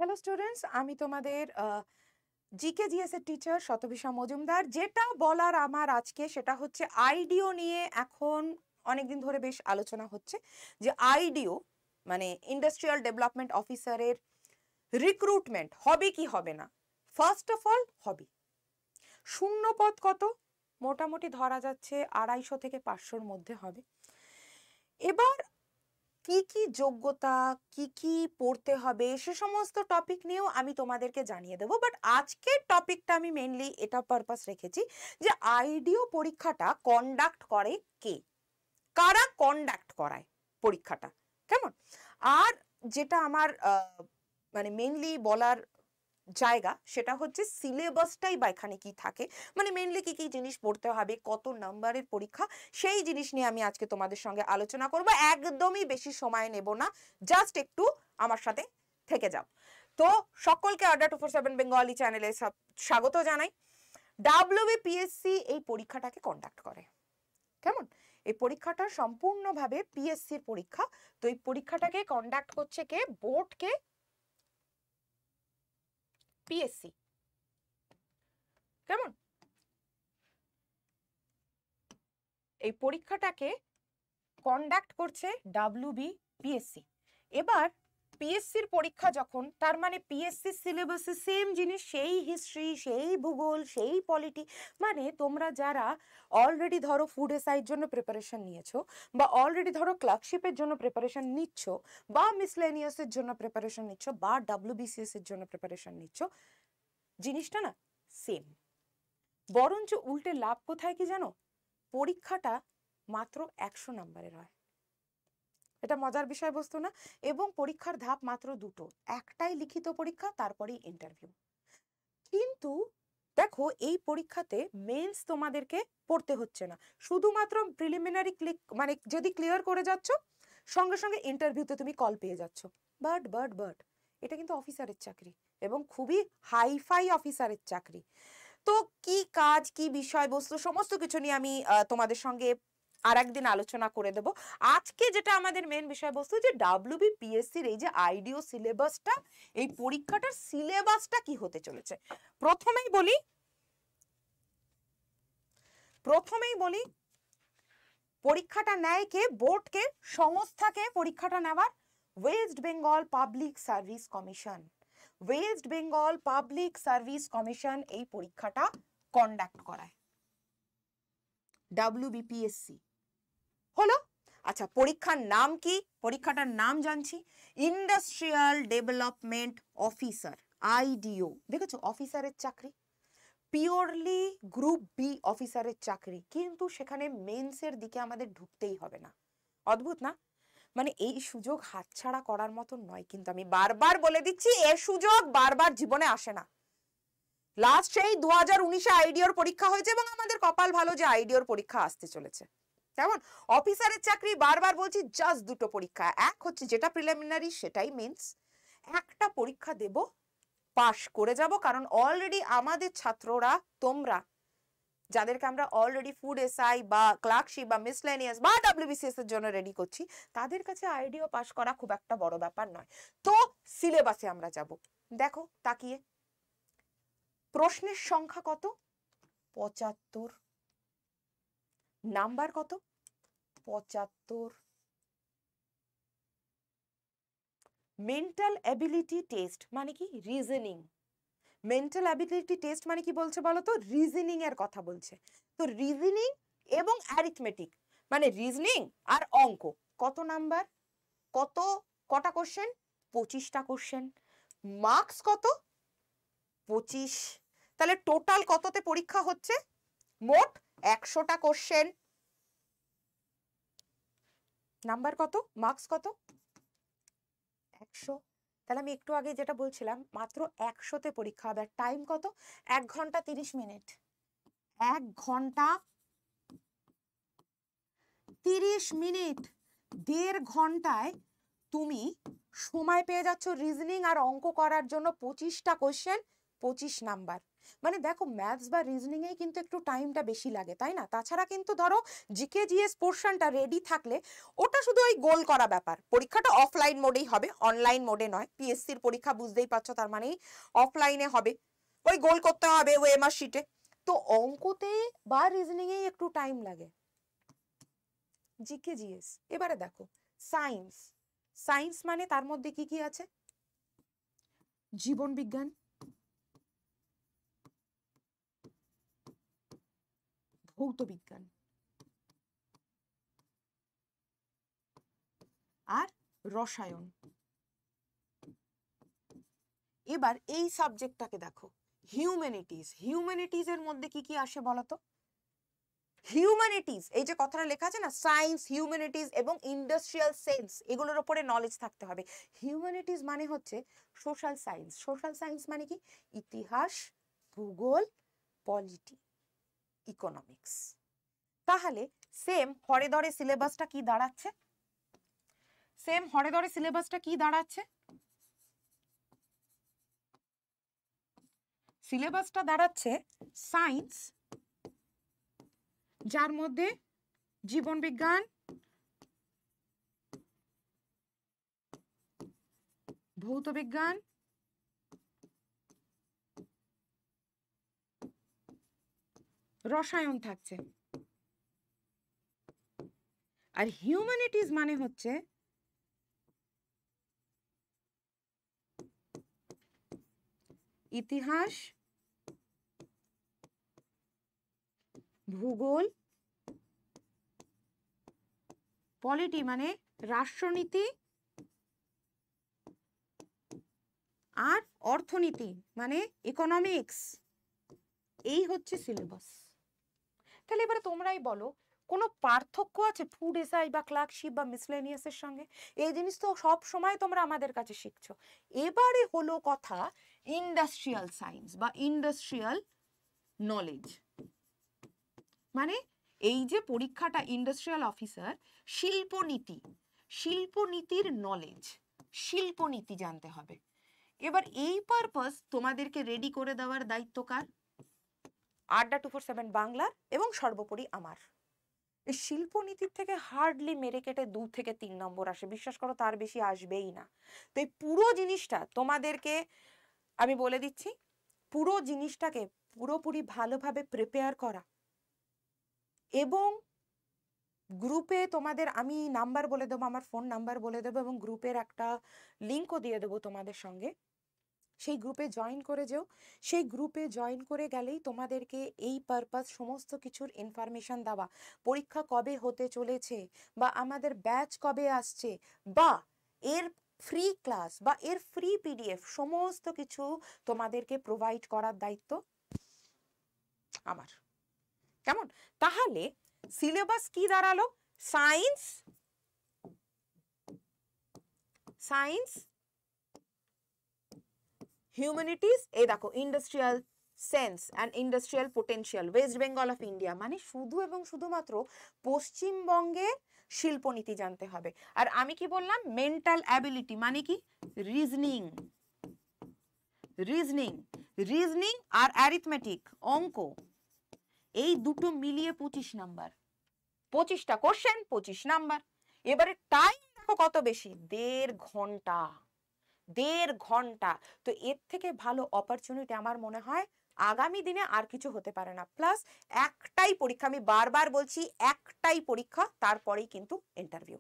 Hello students, আমি তোমাদের GK GS এর টিচার শতবিশা মজুমদার। যেটা বলার আমার আজকে সেটা হচ্ছে আইডিও নিয়ে। এখন অনেকদিন ধরে বেশ আলোচনা হচ্ছে যে আইডিও মানে ইন্ডাস্ট্রিয়াল ডেভেলপমেন্ট অফিসারের রিক্রুটমেন্ট হবে কি হবে না। ফার্স্ট অফ অল হবে। শূন্য পদ কত? মোটামুটি ধরা যাচ্ছে 250 থেকে 500-র মধ্যে হবে। এবার কি কি যোগ্যতা, কি কি পড়তে হবে, সে সমস্ত টপিক নিয়েও আমি তোমাদেরকে জানিয়ে দেবো। বাট আজকের টপিকটা আমি মেনলি এটা পারপাস রেখেছি যে আইডিও পরীক্ষাটা কন্ডাক্ট করে কে, কারা কন্ডাক্ট করায় পরীক্ষাটা, কেমন। আর যেটা আমার মানে মেনলি বলার জায়গা সেটা হচ্ছে সিলেবাসটাই বা এখানে কি থাকে, মানে মেনলি কি কি জিনিস পড়তে হবে, কত নাম্বারের পরীক্ষা, সেই জিনিস নিয়ে আমি আজকে তোমাদের সঙ্গে আলোচনা করব। একদমই বেশি সময় নেব না, জাস্ট একটু আমার সাথে থেকে যাও। তো সকলকে আড্ডা 247 বেঙ্গলি চ্যানেলে স্বাগত জানাই। ডাব্লিউবিপিএসসি এই পরীক্ষাটাকে কন্ডাক্ট করে, কেমন। এই পরীক্ষাটা সম্পূর্ণভাবে পিএসসির পরীক্ষা। তো এই পরীক্ষাটাকে কন্ডাক্ট করছে কে? বোর্ডকে, পিএসসি, কেমন। এই পরীক্ষাটাকে কন্ডাক্ট করছে ডাব্লিউবিপিএসসি। এবার পিএসসির পরীক্ষা যখন, তার মানে পিএসসি সিলেবাসে সেম জিনিস, সেই হিস্ট্রি, সেই ভূগোল, সেই পলিটি। মানে তোমরা যারা অলরেডি ধরো ফুড এসআইয়ের জন্য প্রিপারেশন নিয়েছো, বা অলরেডি ধরো ক্লার্কশিপের জন্য প্রিপারেশন নিচ্ছ, বা মিসলেনিয়াসের জন্য প্রিপারেশন নিচ্ছ, বা ডাব্লিউবিসিএস এর জন্য প্রিপারেশন নিচ্ছ, জিনিসটা না সেম। বরঞ্চ উল্টে লাভ কোথায় কি জানো? পরীক্ষাটা মাত্র 100 নাম্বারের হয়। এটা মজার বিষয়বস্তু না? এবং পরীক্ষার ধাপ মাত্র দুটো, একটাই লিখিত পরীক্ষা, তারপরেই ইন্টারভিউ। কিন্তু দেখো, এই পরীক্ষাতে মেন্স তোমাদেরকে পড়তে হচ্ছে না, শুধুমাত্র প্রিলিমিনারি মানে যদি ক্লিয়ার করে যাচ্ছ, সঙ্গে সঙ্গে ইন্টারভিউতে তুমি কল পেয়ে যাচ্ছ। বাট এটা কিন্তু অফিসারের চাকরি, এবং খুবই হাইফাই অফিসারের চাকরি। তো কি কাজ, কি বিষয়বস্তু, সমস্ত কিছু নিয়ে আমি তোমাদের সঙ্গে আর একদিন আলোচনা করে দেব। আজকে যেটা আমাদের মেন বিষয়বস্তু, যে ডাব্লিউবিপিএসসির এই যে আইডিও সিলেবাসটা, এই পরীক্ষাটার সিলেবাসটা কি হতে চলেছে। প্রথমেই বলি পরীক্ষাটা নেয় কে? বোর্ডকে, সংস্থাকে পরীক্ষাটা নেওয়ার West Bengal public service commission. West Bengal public service commission এই পরীক্ষাটা কন্ডাক্ট করায়। ডাব্লিউবিপিএসসি হলো। আচ্ছা, পরীক্ষার নাম কি? পরীক্ষাটার নাম জানছি, ইন্ডাস্ট্রিয়াল ডেভেলপমেন্ট অফিসার, আইডিও। দেখেছো, অফিসারের চাকরি, পিওরলি গ্রুপ বি অফিসারের চাকরি, কিন্তু সেখানে মেন্সের দিকে আমাদের ঢুকতেই হবে না। অদ্ভুত না? মানে এই সুযোগ হাতছাড়া করার মতো নয়, কিন্তু আমি বারবার বলে দিচ্ছি, এ সুযোগ বারবার জীবনে আসে না। লাস্ট সেই 2019-এ আইডিওর পরীক্ষা হয়েছে, এবং আমাদের কপাল ভালো যে আইডিওর পরীক্ষা আসতে চলেছে, কেমন। অফিসারের চাকরি বারবার বলছি, জাস্ট দুটো পরীক্ষা, এক হচ্ছে যেটা প্রিলিমিনারি, সেটাই মেন্স। একটা পরীক্ষা দেব, পাশ করে যাব, কারণ অলরেডি আমাদের ছাত্ররা, তোমরা যাদেরকে আমরা অলরেডি ফুড এসআই বা ক্লার্কশিপ বা মিসলেনিয়াস বা ডাব্লিউবিসিএস এর জন্য রেডি করছি, তাদের কাছে আইডিও পাশ করা খুব একটা বড় ব্যাপার নয়। তো সিলেবাসে আমরা যাব। দেখো তাকিয়ে, প্রশ্নের সংখ্যা কত? 75। নাম্বার কত? 75। মেন্টাল অ্যাবিলিটি টেস্ট মানে কি? রিজনিং। মেন্টাল অ্যাবিলিটি টেস্ট মানে কি বলছে বলো তো? রিজনিং এর কথা বলছে। তো রিজনিং এবং অ্যারিথমেটিক, মানে রিজনিং আর অঙ্ক, কত নাম্বার, কটা কোশ্চেন? 25টা কোশ্চেন। মার্কস কত? 25। তাহলে টোটাল কততে পরীক্ষা হচ্ছে? মোট 100টা কোশ্চেন। নাম্বার কত? মার্কস কত? 100। তাহলে আমি একটু আগে যেটা বলছিলাম, মাত্র 100তে পরীক্ষা হবে। টাইম কত? 1 ঘন্টা 30 মিনিট। 1 ঘন্টা 30 মিনিট। 1.5 ঘন্টায় তুমি সময় পেয়ে যাচ্ছ রিজনিং আর অঙ্ক করার জন্য 25টা কোশ্চেন, 25 নাম্বার। মানে দেখো ম্যাথস বা রিজনিং এ কিন্তু একটু টাইমটা বেশি লাগে, তাই না? তাছাড়া কিন্তু ধরো জিকে জিএস পোর্শনটা রেডি থাকলে ওটা শুধু ওই গোল করা ব্যাপার। পরীক্ষাটা অফলাইন মোডেই হবে, অনলাইন মোডে নয়। পিএসসির পরীক্ষা বুঝতেই পারছো, তার মানেই অফলাইনে হবে, ওই গোল করতে হবে ওএমআর শিটে। তো অঙ্কতে বা রিজনিং এ একটু টাইম লাগে। জিকে জিএস এবারে দেখো সায়েন্স, সায়েন্স মানে তার মধ্যে কি কি আছে? জীবন বিজ্ঞান, ভৌত বিজ্ঞান আর রসায়ন। এবার এই সাবজেক্টটাকে দেখো হিউম্যানিটিজ, হিউম্যানিটিজ এর মধ্যে কি কি আসে বলতো? হিউম্যানিটিজ এই যে কথাটা লেখা আছে না, সায়েন্স, হিউম্যানিটিজ এবং ইন্ডাস্ট্রিয়াল সেন্স, এগুলোর উপরে নলেজ থাকতে হবে। হিউম্যানিটিজ মানে হচ্ছে সোশ্যাল সায়েন্স। সোশ্যাল সায়েন্স মানে কি? ইতিহাস, ভূগোল, পলিটি, ইকোনমিক্স। তাহলে সেম হরে ধরে সিলেবাসটা কি দাঁড়াচ্ছে? সেম হরে ধরে সিলেবাসটা কি দাঁড়াচ্ছে? সিলেবাসটা দাঁড়াচ্ছে সায়েন্স, যার মধ্যে জীবন বিজ্ঞান, ভৌত বিজ্ঞান, রসায়ন থাকছে। আর হিউম্যানিটিজ মানে হচ্ছে ইতিহাস, ভূগোল, পলিটি মানে রাষ্ট্রনীতি, আর অর্থনীতি মানে ইকোনমিক্স। এই হচ্ছে সিলেবাস। তাহলে এবারে তোমরাই বলো কোনো পার্থক্য আছে ফুড এসআই বা ক্লার্কশিপ বা মিসলেনিয়াসের সঙ্গে? এই জিনিস তো সব সময় তোমরা আমাদের কাছে শিখছো। এবারে হলো কথা ইন্ডাস্ট্রিয়াল সায়েন্স বা ইন্ডাস্ট্রিয়াল নলেজ। মানে এই যে পরীক্ষাটা ইন্ডাস্ট্রিয়াল অফিসার, শিল্পনীতি, শিল্পনীতির নলেজ, শিল্পনীতি জানতে হবে। এবার এই পারপাস তোমাদেরকে রেডি করে দেওয়ার দায়িত্ব কার? আড্ডা 247 বাংলার এবং সর্বোপরি আমার। এই শিল্পনীতির থেকে হার্ডলি মেরে কেটে 2 থেকে 3 নম্বর আসে, বিশ্বাস করো তার বেশি আসবেই না। তো এই পুরো জিনিসটা তোমাদেরকে আমি বলে দিচ্ছি, পুরো জিনিসটাকে পুরোপুরি ভালোভাবে প্রিপেয়ার করা, এবং গ্রুপে তোমাদের আমি নাম্বার বলে দেবো, আমার ফোন নাম্বার বলে দেবো, এবং গ্রুপের একটা লিঙ্কও দিয়ে দেবো তোমাদের সঙ্গে। সেই গ্রুপে জয়েন করে যেও। সেই গ্রুপে জয়েন করে গেলেই তোমাদেরকে এই পারপাস সমস্ত কিছুর ইনফরমেশন দেওয়া, পরীক্ষা কবে হতে চলেছে, বা আমাদের ব্যাচ কবে আসছে, বা এর ফ্রি ক্লাস বা এর ফ্রি পিডিএফ, সমস্ত কিছু তোমাদেরকে প্রোভাইড করার দায়িত্ব আমার। কেমন? তাহলে সিলেবাস কি দাঁড়ালো? সায়েন্স, সায়েন্স, হিউম্যানিটিজ, এই দেখো industrial sense and industrial potential, West Bengal of India, মানে শুধু এবং শুধুমাত্র পশ্চিমবঙ্গের শিল্পনীতি জানতে হবে। আর আমি কি বললাম? মেন্টাল অ্যাবিলিটি মানে কি? রিজনিং, রিজনিং, রিজনিং আর অ্যারিথমেটিক, অঙ্ক, এই দুটো মিলিয়ে 25 নাম্বার। 25টা কোশ্চেন, 25 নাম্বার। এবারে টাইম দেখো কত বেশি, 1.5 ঘন্টা, 1.5 ঘন্টা। তো এর থেকে ভালো অপরচুনিটি আমার মনে হয় আগামী দিনে আর কিছু হতে পারে না। প্লাস একটাই পরীক্ষা, আমি বারবার বলছি একটাই পরীক্ষা, তারপরেই কিন্তু ইন্টারভিউ।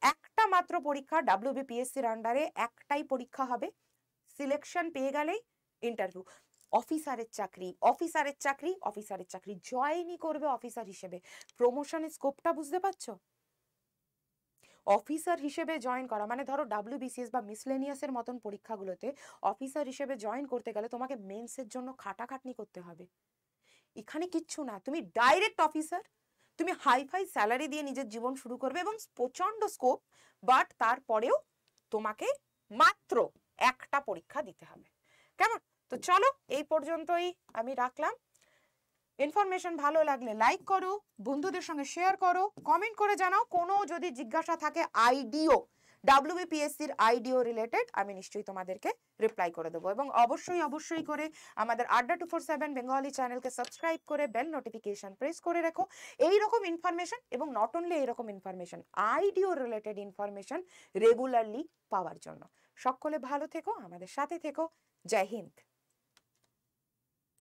একটা মাত্র পরীক্ষা, WBPSCর আন্ডারে একটাই পরীক্ষা হবে, সিলেকশন পেয়ে গেলেই ইন্টারভিউ। অফিসারের চাকরি, অফিসারের চাকরি, অফিসারের চাকরি, জয়েনই করবে অফিসার হিসেবে। প্রমোশনের স্কোপটা বুঝতে পারছো? অফিসার হিসেবে জয়েন করা মানে ধরো WBCS বা মিসলেনিয়াসের মতন পরীক্ষাগুলোতে অফিসার হিসেবে জয়েন করতে গেলে তোমাকে মেন্সের জন্য খাটাখাটনি করতে হবে। এখানে কিচ্ছু না, তুমি ডাইরেক্ট অফিসার, তুমি হাইফাই স্যালারি দিয়ে নিজের জীবন শুরু করবে এবং প্রচন্ড স্কোপ, বাট তারপরেও তোমাকে মাত্র একটা পরীক্ষা দিতে হবে। কেমন? তো চলো এই পর্যন্তই আমি রাখলাম। ইনফরমেশন ভালো লাগলে লাইক করো, বন্ধুদের সঙ্গে শেয়ার করো, কমেন্ট করে জানাও। কোনো যদি জিজ্ঞাসা থাকে আইডিও WBPSC-র আইডিও রিলেটেড আমি নিশ্চয়ই তোমাদেরকে রিপ্লাই করে দেবো। এবং অবশ্যই করে আমাদের আড্ডা 247 বেঙ্গলি চ্যানেলকে সাবস্ক্রাইব করে বেল নোটিফিকেশন প্রেস করে রেখো এইরকম ইনফরমেশন, এবং নট অনলি এইরকম ইনফরমেশন, আইডিও রিলেটেড ইনফরমেশন রেগুলারলি পাওয়ার জন্য। সকলে ভালো থেকো, আমাদের সাথে থেকো। জয় হিন্দ।